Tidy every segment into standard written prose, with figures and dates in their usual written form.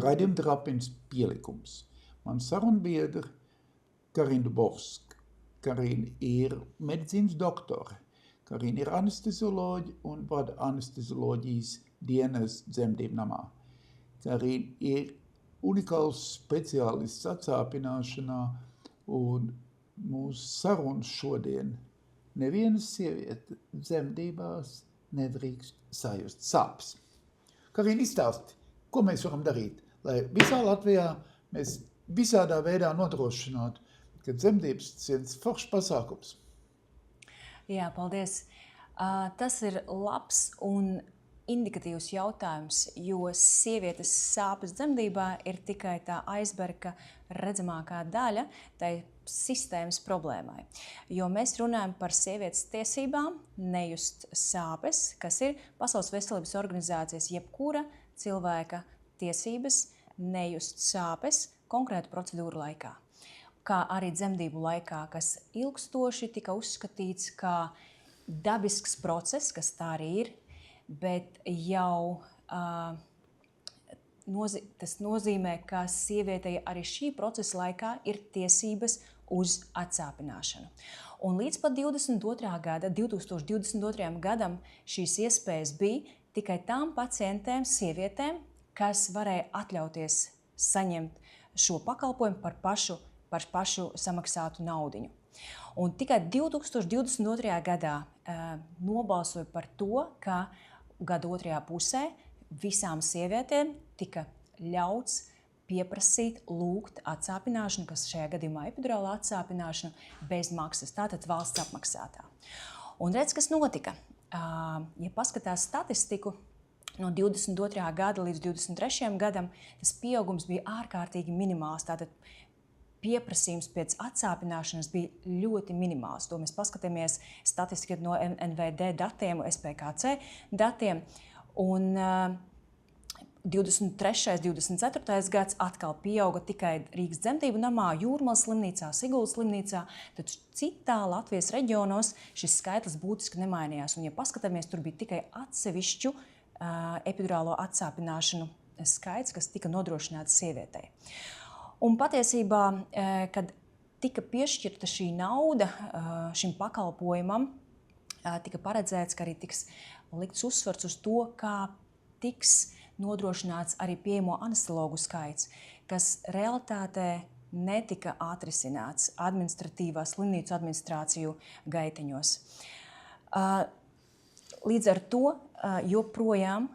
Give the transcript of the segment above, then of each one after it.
Raidījuma Trapins pielikums. Man sarunbiedra Karina Dubovska. Karina ir medicīnas doktore. Karina ir anestezioloģi un vada anestezioloģijas dienas dzemdību namā. Karina ir unikāls speciālists atsāpināšanā un mūsu sarunas šodien neviena sieviete dzemdībās nedrīkst sajust sāpes. Karina, izstāsti, ko mēs varam darīt, lai visā Latvijā mēs visādā veidā nodrošinātu, ka dzemdības ir foršs pasākums. Jā, paldies. Tas ir labs un indikatīvs jautājums, jo sievietes sāpes dzemdībā ir tikai tā aizberga redzamākā daļa tai sistēmas problēmai. Jo mēs runājam par sievietes tiesībām nejust sāpes, kas ir Pasaules veselības organizācijas jebkura cilvēka tiesības nejust sāpes konkrētu procedūru laikā. Kā arī dzemdību laikā, kas ilgstoši tika uzskatīts kā dabisks process, kas tā arī ir, bet jau tas nozīmē, ka sievietei arī šī procesa laikā ir tiesības uz atsāpināšanu. Un līdz pat 2022. gadam šīs iespējas bija tikai tām pacientēm, sievietēm, kas varēja atļauties saņemt šo pakalpojumu par pašu samaksātu naudiņu. Un tikai 2022. gadā nobalsoja par to, ka gada otrajā pusē visām sievietēm tika ļauts pieprasīt, lūgt atsāpināšanu, kas šajā gadījumā epidurāla atsāpināšanu bez maksas, tātad valsts apmaksātā. Un redz, kas notika. Ja paskatās statistiku, no 22. gada līdz 23. gadam tas pieaugums bija ārkārtīgi minimāls. Tātad pieprasījums pēc atsāpināšanas bija ļoti minimāls. To mēs paskatāmies statistiski no NVD datiem, SPKC datiem. Un 23. 24. gads atkal pieauga tikai Rīgas dzemdību namā, Jūrmalas slimnīcā, Siguldas slimnīcā, tad citā Latvijas reģionos šis skaitlis būtiski nemainījās. Un, ja paskatāmies, tur bija tikai atsevišķu epidurālo atsāpināšanu skaits, kas tika nodrošināts sievietei. Un patiesībā, kad tika piešķirta šī nauda šim pakalpojumam, tika paredzēts, ka arī tiks likts uzsvars uz to, kā tiks nodrošināts arī pieejamo anesteziologu skaits, kas realitātē netika atrisināts administratīvā slimnīcu administrāciju gaiteņos. Līdz ar to joprojām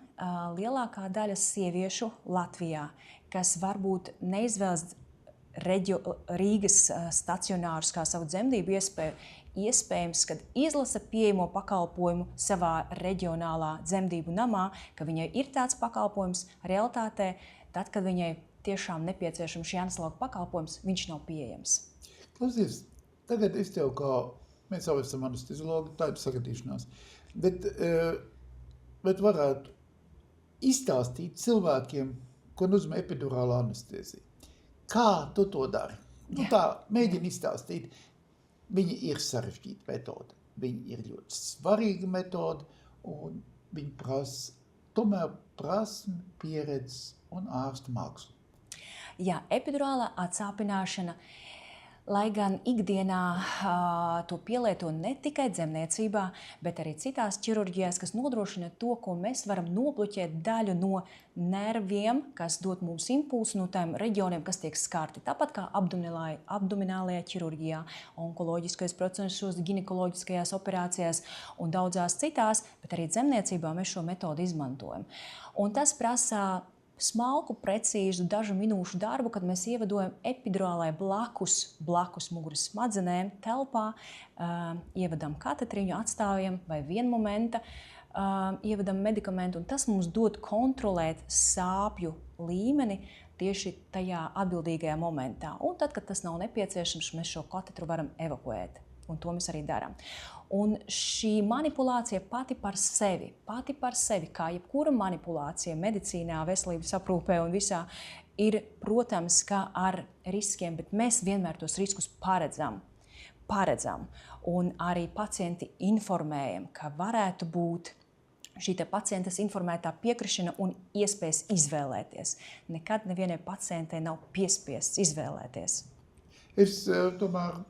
lielākā daļa sieviešu Latvijā, kas varbūt neizvēlas Rīgas stacionārus kā savu dzemdību iespēju, iespējams, kad izlasa pieejamo pakalpojumu savā reģionālā dzemdību namā, ka viņai ir tāds pakalpojums, realitātē, tad, kad viņai tiešām nepieciešams šī anesteziologa pakalpojums, viņš nav pieejams. Klausies, tagad es tev kā, mēs jau esam anesteziologi, tā ir sagadīšanās, bet varētu izstāstīt cilvēkiem, ko nozīmē epidurāla anestēzija. Kā tu to dari? Nu, tā, mēģini izstāstīt. Viņa ir sarežģīta metode. Viņa ir ļoti svarīga metode, un viņa prasa tomēr prasmi, pieredzi un ārsta mākslu. Jā, epidurālā atsāpināšana, lai gan ikdienā to pielieto ne tikai dzemniecībā, bet arī citās ķirurģijās, kas nodrošina to, ko mēs varam nobloķēt daļu no nerviem, kas dod mums impulsu no tiem reģioniem, kas tiek skarti. Tāpat kā abdominālajā ķirurģijā, onkoloģiskajos procesos, ginekoloģiskajās operācijās un daudzās citās, bet arī dzemniecībā mēs šo metodu izmantojam. Un tas prasa smalku, precīzu dažu minūšu darbu, kad mēs ievedojam epidurālai blakus muguras smadzenēm telpā, ievedam katetriņu, atstājam vai vienmomenta, ievedam medikamentu, un tas mums dod kontrolēt sāpju līmeni tieši tajā atbildīgajā momentā. Un tad, kad tas nav nepieciešams, mēs šo katetru varam evakuēt. Un to mēs arī darām. Un šī manipulācija pati par sevi, kā jebkura manipulācija medicīnā, veselības aprūpē un visā, ir, protams, kā ar riskiem, bet mēs vienmēr tos riskus paredzam. Un arī pacienti informējam, ka varētu būt šī te pacientas informētā piekrišana un iespējas izvēlēties. Nekad nevienai pacientei nav piespiests izvēlēties. Es tomēr,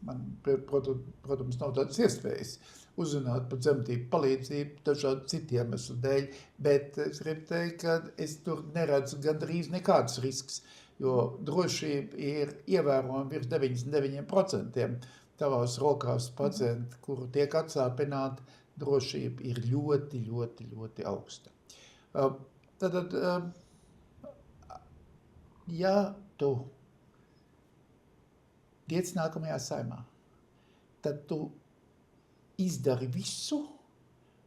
man, protams, nav tādas iespējas uzzināt par dzemdību palīdzību dažādu citu iemeslu dēļ, bet es gribu teikt, ka es tur neredzu gandrīz nekāds risks, jo drošība ir ievērojama virs 99%. Tavās rokās pacienti, kuru tiek atsāpināti, drošība ir ļoti, ļoti, ļoti augsta. Tātad, ja tu tiec nākamajā saimā, tad tu izdari visu,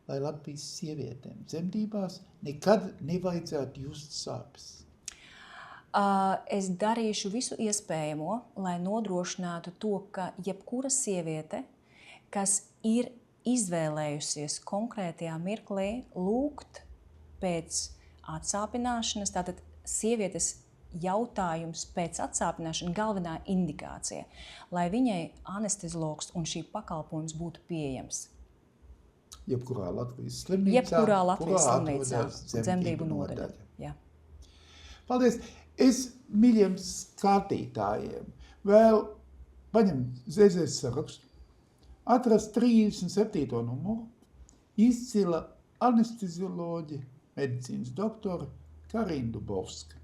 lai Latvijas sievietēm dzemdībās nekad nevajadzētu just sāpes. Es darīšu visu iespējamo, lai nodrošinātu to, ka jebkura sieviete, kas ir izvēlējusies konkrētajā mirklī lūgt pēc atsāpināšanas, tātad sievietes jautājums pēc atsāpināšanas galvenā indikācija, lai viņai anesteziologs un šī pakalpojums būtu pieejams. Jebkurā Latvijas slimnīcā, dzemdību nodaļa. Jā. Paldies! Es mīļiem skatītājiem vēl paņemt ZZS sarakstu, atrast 37. numuru, izcila anestezioloģi, medicīnas doktora Karina Dubovska.